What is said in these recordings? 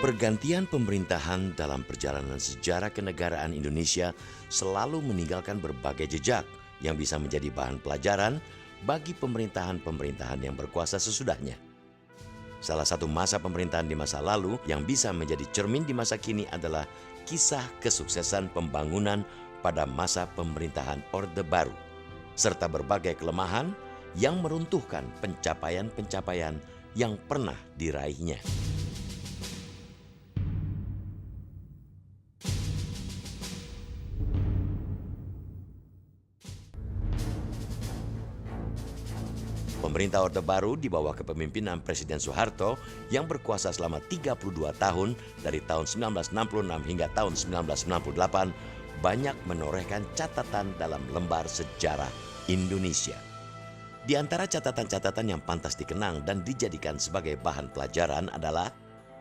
Pergantian pemerintahan dalam perjalanan sejarah kenegaraan Indonesia selalu meninggalkan berbagai jejak yang bisa menjadi bahan pelajaran bagi pemerintahan-pemerintahan yang berkuasa sesudahnya. Salah satu masa pemerintahan di masa lalu yang bisa menjadi cermin di masa kini adalah kisah kesuksesan pembangunan pada masa pemerintahan Orde Baru, serta berbagai kelemahan yang meruntuhkan pencapaian-pencapaian yang pernah diraihnya. Pemerintah Orde Baru di bawah kepemimpinan Presiden Soeharto yang berkuasa selama 32 tahun dari tahun 1966 hingga tahun 1998 banyak menorehkan catatan dalam lembar sejarah Indonesia. Di antara catatan-catatan yang pantas dikenang dan dijadikan sebagai bahan pelajaran adalah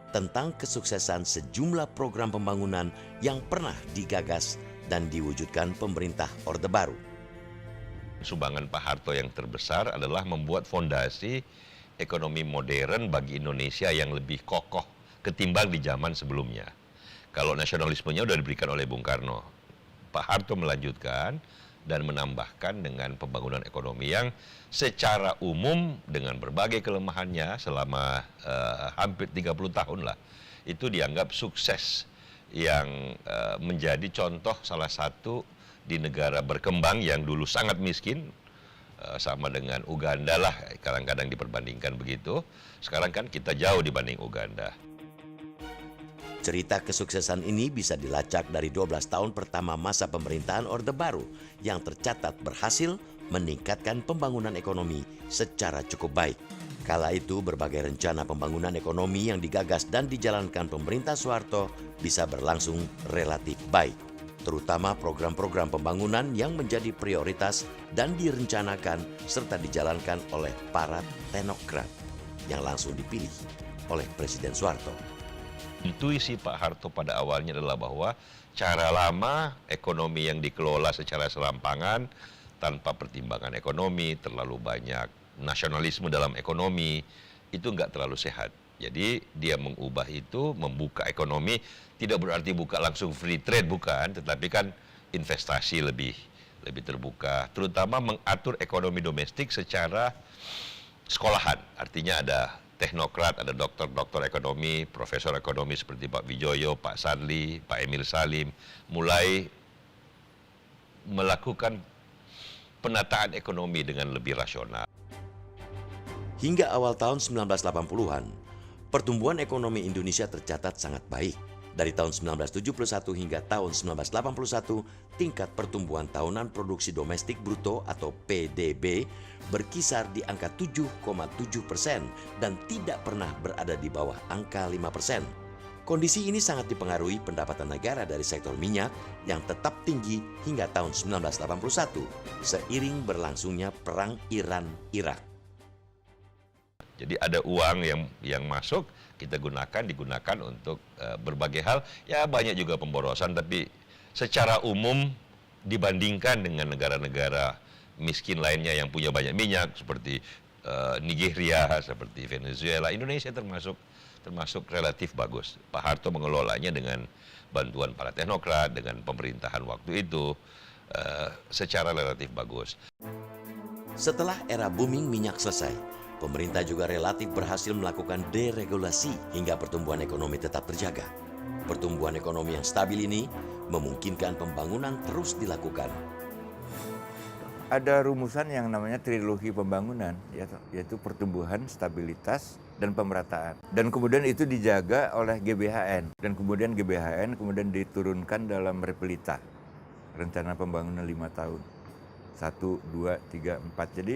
tentang kesuksesan sejumlah program pembangunan yang pernah digagas dan diwujudkan pemerintah Orde Baru. Sumbangan Pak Harto yang terbesar adalah membuat fondasi ekonomi modern bagi Indonesia yang lebih kokoh ketimbang di zaman sebelumnya. Kalau nasionalismenya sudah diberikan oleh Bung Karno, Pak Harto melanjutkan dan menambahkan dengan pembangunan ekonomi yang secara umum dengan berbagai kelemahannya selama hampir 30 tahun lah, itu dianggap sukses yang menjadi contoh salah satu di negara berkembang yang dulu sangat miskin, sama dengan Uganda lah, kadang-kadang diperbandingkan begitu. Sekarang kan kita jauh dibanding Uganda. Cerita kesuksesan ini bisa dilacak dari 12 tahun pertama masa pemerintahan Orde Baru yang tercatat berhasil meningkatkan pembangunan ekonomi secara cukup baik. Kala itu berbagai rencana pembangunan ekonomi yang digagas dan dijalankan pemerintah Soeharto bisa berlangsung relatif baik, terutama program-program pembangunan yang menjadi prioritas dan direncanakan serta dijalankan oleh para teknokrat yang langsung dipilih oleh Presiden Soeharto. Intuisi Pak Harto pada awalnya adalah bahwa cara lama ekonomi yang dikelola secara serampangan tanpa pertimbangan ekonomi, terlalu banyak nasionalisme dalam ekonomi, itu nggak terlalu sehat. Jadi dia mengubah itu, membuka ekonomi, tidak berarti buka langsung free trade, bukan, tetapi kan investasi lebih terbuka, terutama mengatur ekonomi domestik secara sekolahan. Artinya ada teknokrat, ada dokter-dokter ekonomi, profesor ekonomi seperti Pak Wijoyo, Pak Sadli, Pak Emil Salim, mulai melakukan penataan ekonomi dengan lebih rasional. Hingga awal tahun 1980-an, pertumbuhan ekonomi Indonesia tercatat sangat baik. Dari tahun 1971 hingga tahun 1981, tingkat pertumbuhan tahunan produksi domestik bruto atau PDB berkisar di angka 7,7% dan tidak pernah berada di bawah angka 5%. Kondisi ini sangat dipengaruhi pendapatan negara dari sektor minyak yang tetap tinggi hingga tahun 1981, seiring berlangsungnya Perang Iran-Irak. Jadi ada uang yang masuk, kita digunakan untuk berbagai hal. Ya banyak juga pemborosan, tapi secara umum dibandingkan dengan negara-negara miskin lainnya yang punya banyak minyak seperti Nigeria, seperti Venezuela, Indonesia termasuk relatif bagus. Pak Harto mengelolanya dengan bantuan para teknokrat, dengan pemerintahan waktu itu secara relatif bagus. Setelah era booming minyak selesai, pemerintah juga relatif berhasil melakukan deregulasi hingga pertumbuhan ekonomi tetap terjaga. Pertumbuhan ekonomi yang stabil ini memungkinkan pembangunan terus dilakukan. Ada rumusan yang namanya trilogi pembangunan, yaitu pertumbuhan, stabilitas, dan pemerataan. Dan kemudian itu dijaga oleh GBHN. Dan kemudian GBHN diturunkan dalam Repelita, rencana pembangunan 5 tahun. 1, 2, 3, 4. Jadi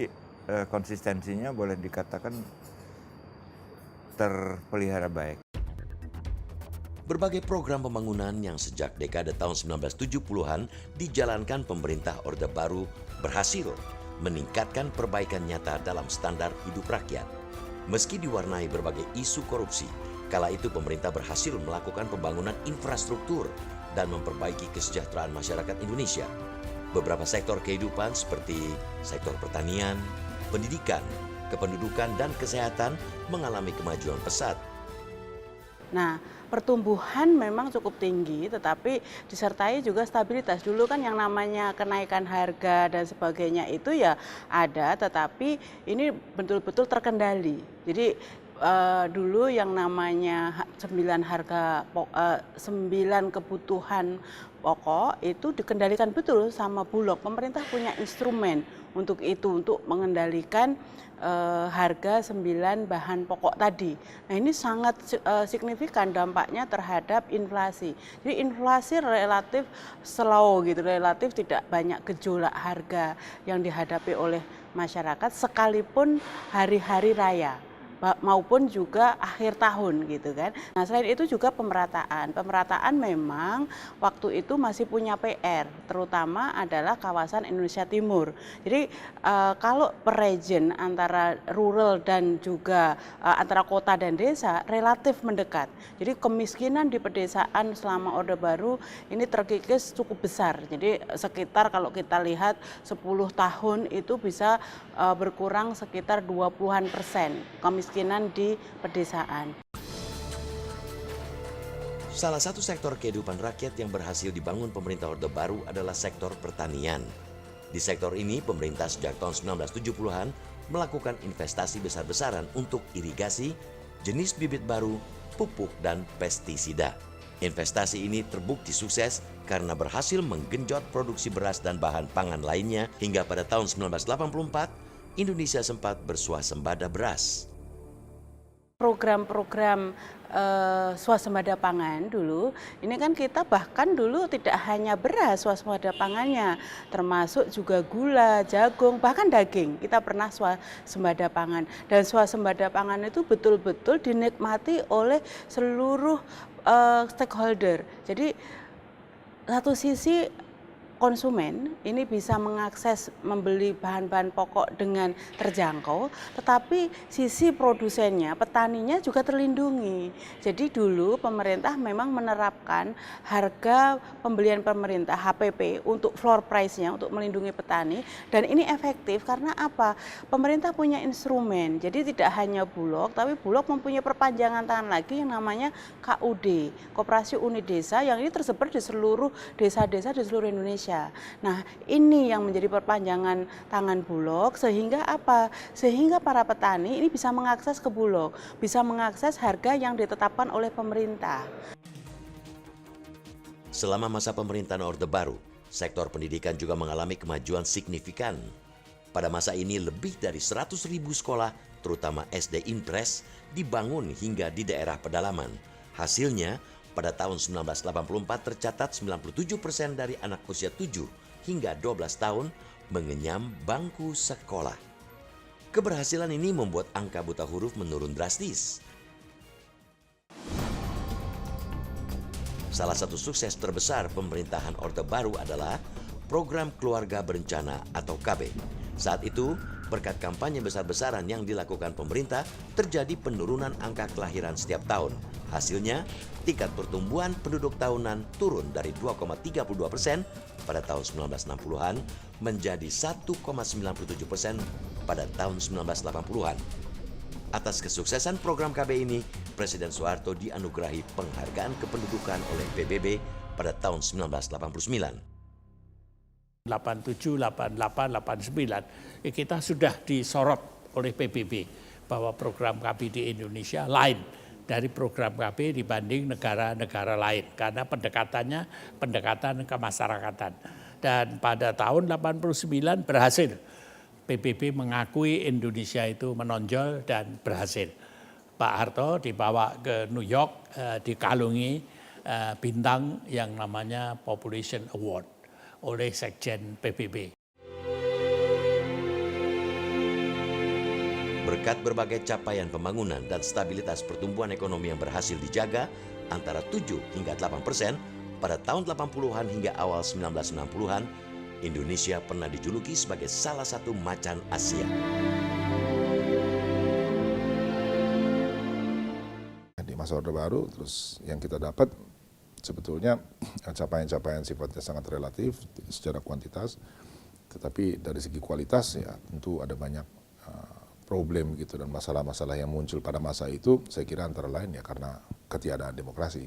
konsistensinya boleh dikatakan terpelihara baik. Berbagai program pembangunan yang sejak dekade tahun 1970-an dijalankan pemerintah Orde Baru berhasil meningkatkan perbaikan nyata dalam standar hidup rakyat. Meski diwarnai berbagai isu korupsi, kala itu pemerintah berhasil melakukan pembangunan infrastruktur dan memperbaiki kesejahteraan masyarakat Indonesia. Beberapa sektor kehidupan seperti sektor pertanian, pendidikan, kependudukan, dan kesehatan mengalami kemajuan pesat. Nah, pertumbuhan memang cukup tinggi, tetapi disertai juga stabilitas. Dulu kan yang namanya kenaikan harga dan sebagainya itu ya ada, tetapi ini betul-betul terkendali. Jadi dulu yang namanya 9 kebutuhan pokok itu dikendalikan betul sama Bulog. Pemerintah punya instrumen untuk itu, untuk mengendalikan harga 9 bahan pokok tadi. Nah ini sangat signifikan dampaknya terhadap inflasi. Jadi inflasi relatif slow gitu, relatif tidak banyak gejolak harga yang dihadapi oleh masyarakat sekalipun hari-hari raya maupun juga akhir tahun gitu kan. Nah selain itu juga pemerataan. Pemerataan memang waktu itu masih punya PR, terutama adalah kawasan Indonesia Timur. Jadi kalau per region antara rural dan juga antara kota dan desa relatif mendekat. Jadi kemiskinan di pedesaan selama Orde Baru ini terkikis cukup besar. Jadi sekitar kalau kita lihat 10 tahun itu bisa berkurang sekitar 20% kemiskinan di pedesaan. Salah satu sektor kehidupan rakyat yang berhasil dibangun pemerintah Orde Baru adalah sektor pertanian. Di sektor ini, pemerintah sejak tahun 1970-an melakukan investasi besar-besaran untuk irigasi, jenis bibit baru, pupuk, dan pestisida. Investasi ini terbukti sukses karena berhasil menggenjot produksi beras dan bahan pangan lainnya hingga pada tahun 1984, Indonesia sempat bersuasembada beras. Program-program swasembada pangan dulu, ini kan kita bahkan dulu tidak hanya beras swasembada pangannya, termasuk juga gula, jagung, bahkan daging. Kita pernah swasembada pangan. Dan swasembada pangan itu betul-betul dinikmati oleh seluruh stakeholder. Jadi satu sisi konsumen ini bisa mengakses membeli bahan-bahan pokok dengan terjangkau, tetapi sisi produsennya, petaninya juga terlindungi. Jadi dulu pemerintah memang menerapkan harga pembelian pemerintah HPP untuk floor price-nya untuk melindungi petani, dan ini efektif karena apa? Pemerintah punya instrumen. Jadi tidak hanya Bulog, tapi Bulog mempunyai perpanjangan tangan lagi yang namanya KUD, Koperasi Unit Desa, yang ini tersebar di seluruh desa-desa di seluruh Indonesia. Nah, ini yang menjadi perpanjangan tangan Bulog, sehingga apa? Sehingga para petani ini bisa mengakses ke Bulog, bisa mengakses harga yang ditetapkan oleh pemerintah. Selama masa pemerintahan Orde Baru, sektor pendidikan juga mengalami kemajuan signifikan. Pada masa ini lebih dari 100.000 sekolah, terutama SD Impres, dibangun hingga di daerah pedalaman. Hasilnya, pada tahun 1984 tercatat 97% dari anak usia 7 hingga 12 tahun mengenyam bangku sekolah. Keberhasilan ini membuat angka buta huruf menurun drastis. Salah satu sukses terbesar pemerintahan Orde Baru adalah Program Keluarga Berencana atau KB. Saat itu, berkat kampanye besar-besaran yang dilakukan pemerintah, terjadi penurunan angka kelahiran setiap tahun. Hasilnya, tingkat pertumbuhan penduduk tahunan turun dari 2,32% pada tahun 1960-an menjadi 1,97% pada tahun 1980-an. Atas kesuksesan program KB ini, Presiden Soeharto dianugerahi penghargaan kependudukan oleh PBB pada tahun 1989. 87, 88, 89, kita sudah disorot oleh PBB bahwa program KB di Indonesia lain dari program KB dibanding negara-negara lain karena pendekatan kemasyarakatan. Dan pada tahun 89 berhasil. PBB mengakui Indonesia itu menonjol dan berhasil. Pak Harto dibawa ke New York, dikalungi bintang yang namanya Population Award oleh Sekjen PBB. Berkat berbagai capaian pembangunan dan stabilitas pertumbuhan ekonomi yang berhasil dijaga antara 7 hingga 8% pada tahun 80-an hingga awal 1960-an, Indonesia pernah dijuluki sebagai salah satu macan Asia. Di masa Orde Baru, terus yang kita dapat sebetulnya capaian-capaian sifatnya sangat relatif secara kuantitas, tetapi dari segi kualitas ya tentu ada banyak problem gitu dan masalah-masalah yang muncul pada masa itu. Saya kira antara lain ya karena ketiadaan demokrasi.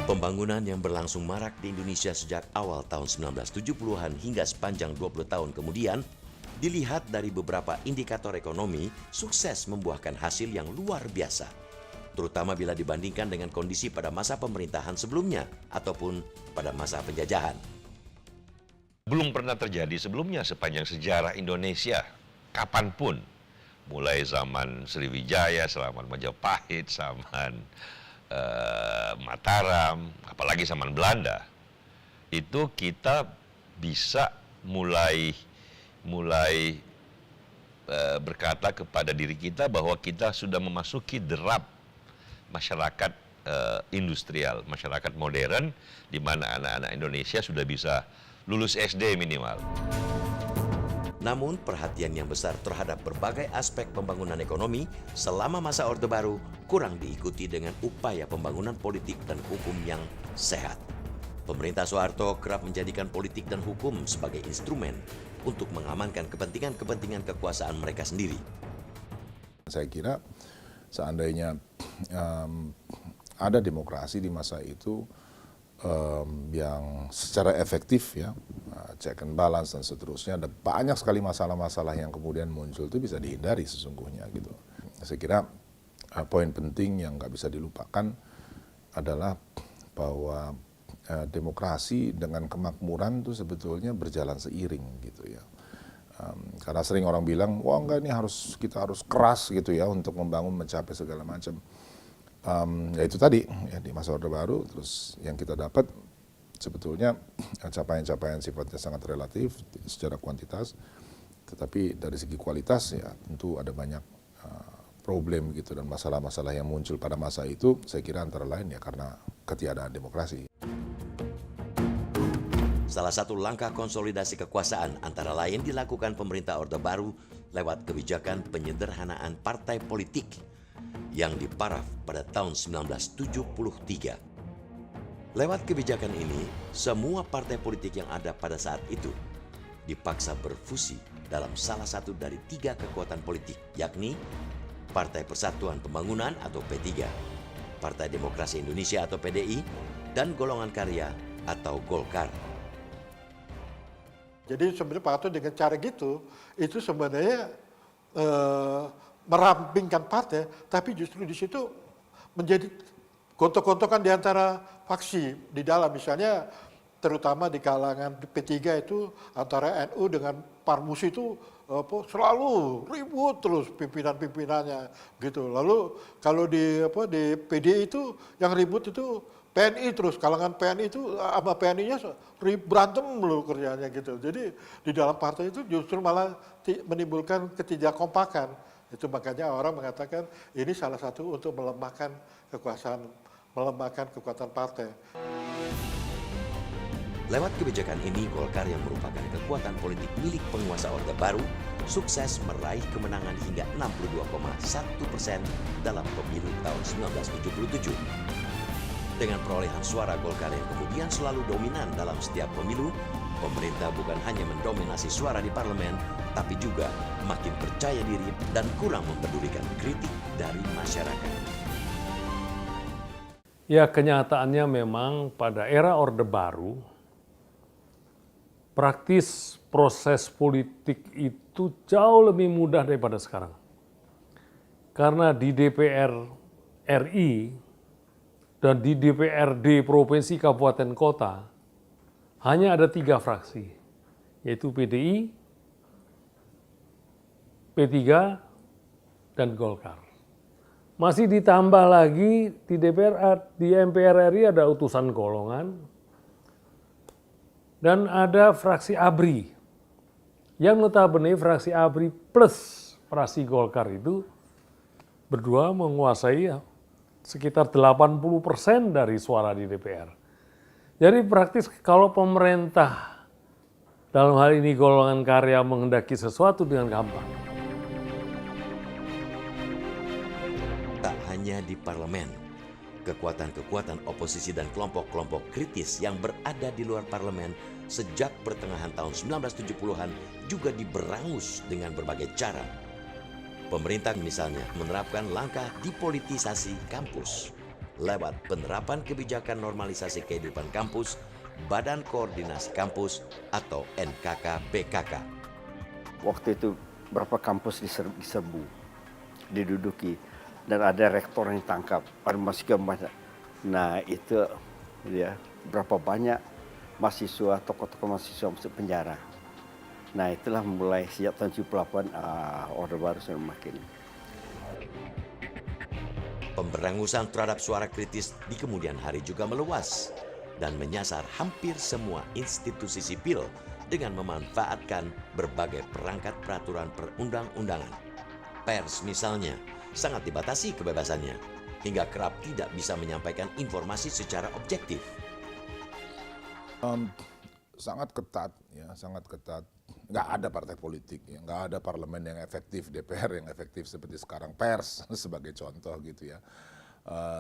Pembangunan yang berlangsung marak di Indonesia sejak awal tahun 1970-an hingga sepanjang 20 tahun kemudian dilihat dari beberapa indikator ekonomi sukses membuahkan hasil yang luar biasa. Terutama bila dibandingkan dengan kondisi pada masa pemerintahan sebelumnya ataupun pada masa penjajahan. Belum pernah terjadi sebelumnya sepanjang sejarah Indonesia, kapanpun. Mulai zaman Sriwijaya, zaman Majapahit, zaman Mataram, apalagi zaman Belanda, itu kita bisa mulai berkata kepada diri kita bahwa kita sudah memasuki derap masyarakat industrial, masyarakat modern, di mana anak-anak Indonesia sudah bisa lulus SD minimal. Namun perhatian yang besar terhadap berbagai aspek pembangunan ekonomi selama masa Orde Baru kurang diikuti dengan upaya pembangunan politik dan hukum yang sehat. Pemerintah Soeharto kerap menjadikan politik dan hukum sebagai instrumen untuk mengamankan kepentingan-kepentingan kekuasaan mereka sendiri. Saya kira seandainya ada demokrasi di masa itu yang secara efektif ya, check and balance dan seterusnya, ada banyak sekali masalah-masalah yang kemudian muncul itu bisa dihindari sesungguhnya gitu. Saya kira poin penting yang nggak bisa dilupakan adalah bahwa demokrasi dengan kemakmuran itu sebetulnya berjalan seiring gitu ya. Karena sering orang bilang, wah enggak ini kita harus keras gitu ya untuk membangun mencapai segala macam. Ya itu tadi ya, di masa Orde Baru terus yang kita dapat sebetulnya capaian-capaian sifatnya sangat relatif secara kuantitas, tetapi dari segi kualitas ya tentu ada banyak problem gitu dan masalah-masalah yang muncul pada masa itu saya kira antara lain ya karena ketiadaan demokrasi. Salah satu langkah konsolidasi kekuasaan antara lain dilakukan pemerintah Orde Baru lewat kebijakan penyederhanaan partai politik yang diparaf pada tahun 1973. Lewat kebijakan ini, semua partai politik yang ada pada saat itu dipaksa berfusi dalam salah satu dari 3 kekuatan politik, yakni Partai Persatuan Pembangunan atau P3, Partai Demokrasi Indonesia atau PDI, dan Golongan Karya atau Golkar. Jadi sebenarnya Pak Harto dengan cara gitu, itu sebenarnya merampingkan partai, tapi justru di situ menjadi gontok-gontokan di antara faksi di dalam, misalnya terutama di kalangan P3 itu antara NU dengan Parmusi itu selalu ribut terus pimpinan-pimpinannya gitu. Lalu kalau di PDI itu yang ribut itu PNI terus, kalangan PNI itu sama PNI-nya berantem loh kerjanya gitu. Jadi di dalam partai itu justru malah menimbulkan ketidakkompakan. Itu makanya orang mengatakan ini salah satu untuk melemahkan kekuasaan, melemahkan kekuatan partai. Lewat kebijakan ini, Golkar yang merupakan kekuatan politik milik penguasa Orde Baru sukses meraih kemenangan hingga 62,1% dalam pemilu tahun 1977. Dengan perolehan suara Golkar yang kemudian selalu dominan dalam setiap pemilu, pemerintah bukan hanya mendominasi suara di parlemen, tapi juga makin percaya diri dan kurang mempedulikan kritik dari masyarakat. Ya, kenyataannya memang pada era Orde Baru, praktis proses politik itu jauh lebih mudah daripada sekarang. Karena di DPR RI dan di DPRD Provinsi Kabupaten Kota hanya ada 3 fraksi, yaitu PDI, P3, dan Golkar. Masih ditambah lagi di MPR RI ada utusan golongan, dan ada fraksi ABRI, yang notabene fraksi ABRI plus fraksi Golkar itu berdua menguasai sekitar 80% dari suara di DPR. Jadi praktis kalau pemerintah, dalam hal ini golongan karya, menghendaki sesuatu dengan gampang. Tak hanya di parlemen, Kekuatan-kekuatan oposisi dan kelompok-kelompok kritis yang berada di luar parlemen sejak pertengahan tahun 1970-an juga diberangus dengan berbagai cara. Pemerintah misalnya menerapkan langkah dipolitisasi kampus lewat penerapan kebijakan normalisasi kehidupan kampus, Badan Koordinasi Kampus atau NKK-BKK. Waktu itu berapa kampus diserbu, diduduki, dan ada rektor yang ditangkap, ada mahasiswa banyak. Nah itu ya, berapa banyak mahasiswa, tokoh-tokoh mahasiswa masuk penjara. Nah itulah mulai sejak tahun 78 Orde Baru semakin. Pemberangusan terhadap suara kritis di kemudian hari juga meluas dan menyasar hampir semua institusi sipil dengan memanfaatkan berbagai perangkat peraturan perundang-undangan. Pers misalnya sangat dibatasi kebebasannya hingga kerap tidak bisa menyampaikan informasi secara objektif. Sangat ketat, ya, sangat ketat. Nggak ada partai politik, ya, nggak ada parlemen yang efektif, DPR yang efektif seperti sekarang, pers sebagai contoh gitu ya.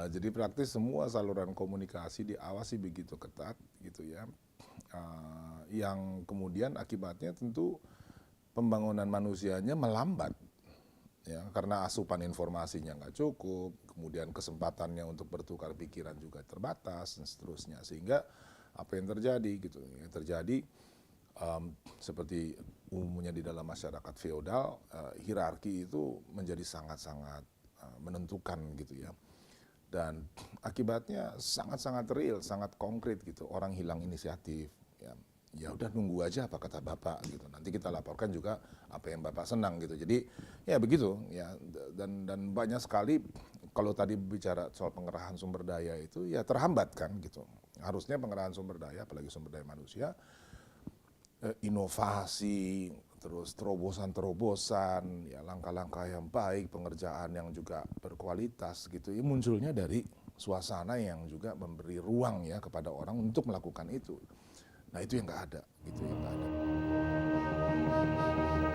Jadi praktis semua saluran komunikasi diawasi begitu ketat gitu ya. Yang kemudian akibatnya tentu pembangunan manusianya melambat. Ya, karena asupan informasinya nggak cukup, kemudian kesempatannya untuk bertukar pikiran juga terbatas dan seterusnya, sehingga apa yang terjadi gitu, yang terjadi seperti umumnya di dalam masyarakat feodal, hierarki itu menjadi sangat-sangat menentukan gitu ya, dan akibatnya sangat-sangat real, sangat konkret gitu, orang hilang inisiatif, ya udah nunggu aja apa kata Bapak gitu, nanti kita laporkan juga apa yang Bapak senang gitu. Jadi ya begitu ya, dan banyak sekali kalau tadi bicara soal pengerahan sumber daya itu ya terhambat kan gitu. Harusnya pengerahan sumber daya, apalagi sumber daya manusia, inovasi, terus terobosan-terobosan, ya langkah-langkah yang baik, pengerjaan yang juga berkualitas gitu, ya munculnya dari suasana yang juga memberi ruang ya kepada orang untuk melakukan itu. Nah itu yang nggak ada, gitu yang nggak ada.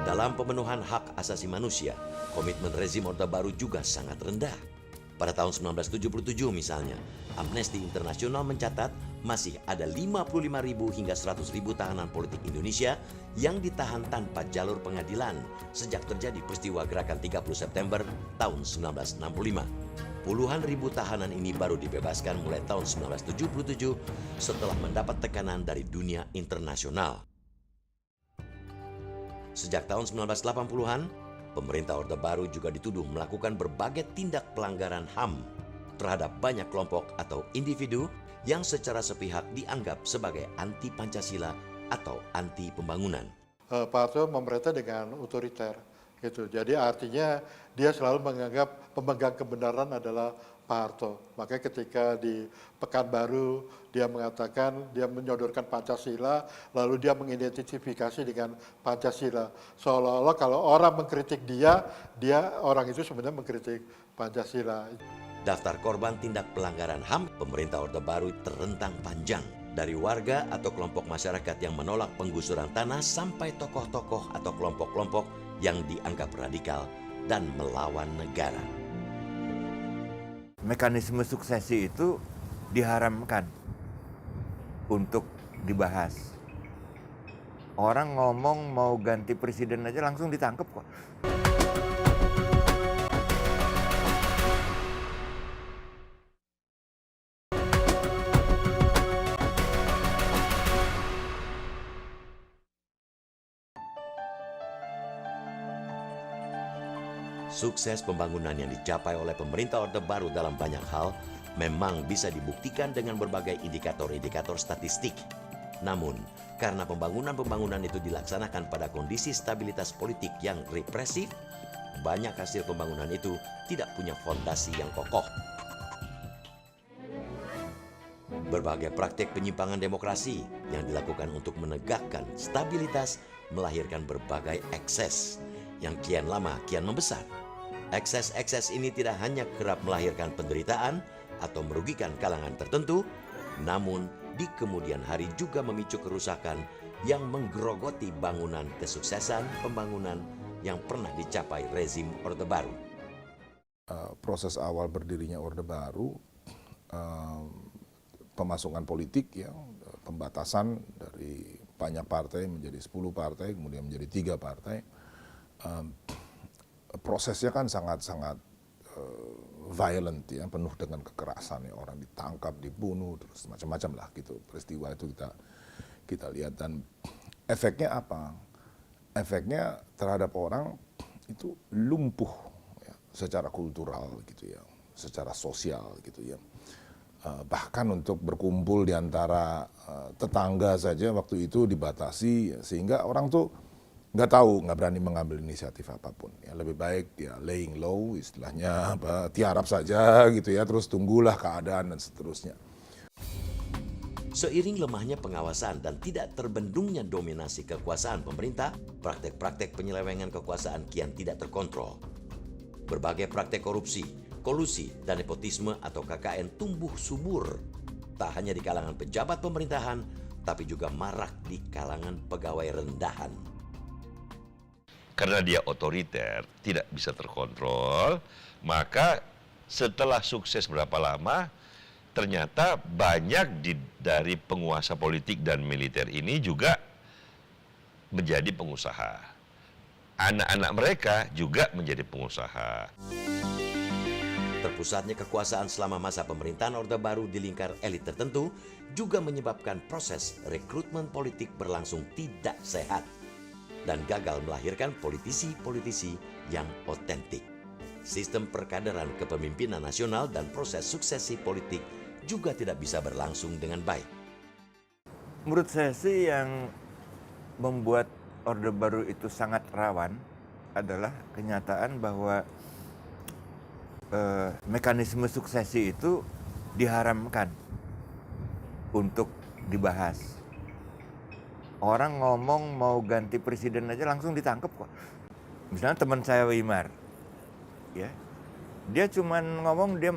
Dalam pemenuhan hak asasi manusia, komitmen rezim Orde Baru juga sangat rendah. Pada tahun 1977 misalnya, Amnesty International mencatat masih ada 55.000 hingga 100.000 tahanan politik Indonesia yang ditahan tanpa jalur pengadilan sejak terjadi peristiwa gerakan 30 September tahun 1965. Puluhan ribu tahanan ini baru dibebaskan mulai tahun 1977 setelah mendapat tekanan dari dunia internasional. Sejak tahun 1980-an, pemerintah Orde Baru juga dituduh melakukan berbagai tindak pelanggaran HAM terhadap banyak kelompok atau individu yang secara sepihak dianggap sebagai anti Pancasila atau anti pembangunan. Pak Harto memerintah dengan otoriter, gitu. Jadi artinya dia selalu menganggap pemegang kebenaran adalah Pak Harto. Makanya ketika di Pekanbaru dia mengatakan, dia menyodorkan Pancasila, lalu dia mengidentifikasi dengan Pancasila. Seolah-olah kalau orang mengkritik dia orang itu sebenarnya mengkritik Pancasila. Daftar korban tindak pelanggaran HAM pemerintah Orde Baru terentang panjang. Dari warga atau kelompok masyarakat yang menolak penggusuran tanah sampai tokoh-tokoh atau kelompok-kelompok yang dianggap radikal dan melawan negara. Mekanisme suksesi itu diharamkan untuk dibahas. Orang ngomong mau ganti presiden aja langsung ditangkap kok. Sukses pembangunan yang dicapai oleh pemerintah Orde Baru dalam banyak hal memang bisa dibuktikan dengan berbagai indikator-indikator statistik. Namun, karena pembangunan-pembangunan itu dilaksanakan pada kondisi stabilitas politik yang represif, banyak hasil pembangunan itu tidak punya fondasi yang kokoh. Berbagai praktik penyimpangan demokrasi yang dilakukan untuk menegakkan stabilitas melahirkan berbagai ekses yang kian lama kian membesar. Ekses-ekses ini tidak hanya kerap melahirkan penderitaan atau merugikan kalangan tertentu, namun di kemudian hari juga memicu kerusakan yang menggerogoti bangunan kesuksesan pembangunan yang pernah dicapai rezim Orde Baru. Proses awal berdirinya Orde Baru pemasukan politik ya, pembatasan dari banyak partai menjadi 10 partai, kemudian menjadi 3 partai. Prosesnya kan sangat-sangat violent ya, penuh dengan kekerasan ya, orang ditangkap, dibunuh, terus macam-macam lah gitu. Peristiwa itu kita lihat, dan efeknya apa? Efeknya terhadap orang itu lumpuh ya, secara kultural gitu ya, secara sosial gitu ya. Bahkan untuk berkumpul di antara tetangga saja waktu itu dibatasi, sehingga orang tuh nggak tahu, nggak berani mengambil inisiatif apapun. Ya, lebih baik dia laying low, istilahnya tiarap saja gitu ya, terus tunggulah keadaan dan seterusnya. Seiring lemahnya pengawasan dan tidak terbendungnya dominasi kekuasaan pemerintah, praktek-praktek penyelewengan kekuasaan kian tidak terkontrol. Berbagai praktek korupsi, kolusi, dan nepotisme atau KKN tumbuh subur, tak hanya di kalangan pejabat pemerintahan, tapi juga marak di kalangan pegawai rendahan. Karena dia otoriter, tidak bisa terkontrol, maka setelah sukses berapa lama, ternyata banyak dari penguasa politik dan militer ini juga menjadi pengusaha. Anak-anak mereka juga menjadi pengusaha. Terpusatnya kekuasaan selama masa pemerintahan Orde Baru di lingkar elit tertentu juga menyebabkan proses rekrutmen politik berlangsung tidak sehat dan gagal melahirkan politisi-politisi yang otentik. Sistem perkaderan kepemimpinan nasional dan proses suksesi politik juga tidak bisa berlangsung dengan baik. Menurut saya sih yang membuat Orde Baru itu sangat rawan adalah kenyataan bahwa mekanisme suksesi itu diharamkan untuk dibahas. Orang ngomong mau ganti presiden aja langsung ditangkap kok. Misalnya teman saya Wimar, ya, dia cuman ngomong dia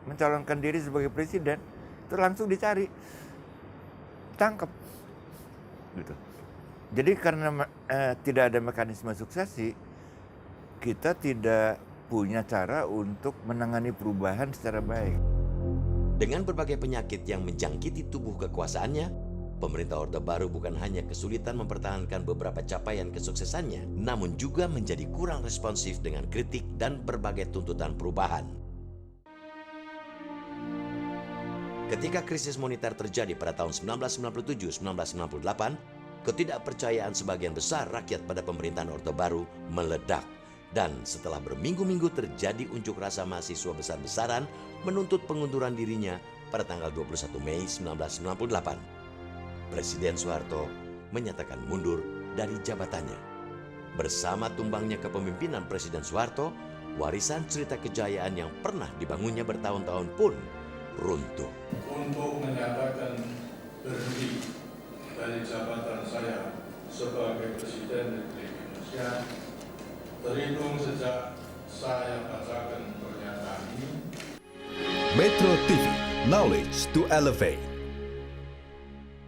mencalonkan diri sebagai presiden, itu langsung dicari, tangkap, gitu. Jadi karena tidak ada mekanisme suksesi, kita tidak punya cara untuk menangani perubahan secara baik. Dengan berbagai penyakit yang menjangkiti tubuh kekuasaannya, pemerintah Orde Baru bukan hanya kesulitan mempertahankan beberapa capaian kesuksesannya, namun juga menjadi kurang responsif dengan kritik dan berbagai tuntutan perubahan. Ketika krisis moneter terjadi pada tahun 1997-1998, ketidakpercayaan sebagian besar rakyat pada pemerintahan Orde Baru meledak. Dan setelah berminggu-minggu terjadi unjuk rasa mahasiswa besar-besaran menuntut pengunduran dirinya pada tanggal 21 Mei 1998. Presiden Soeharto menyatakan mundur dari jabatannya. Bersama tumbangnya kepemimpinan Presiden Soeharto, warisan cerita kejayaan yang pernah dibangunnya bertahun-tahun pun runtuh. Untuk menyatakan berhenti dari jabatan saya sebagai Presiden Republik Indonesia, terhitung sejak saya bacakan pernyataan ini. Metro TV, knowledge to elevate.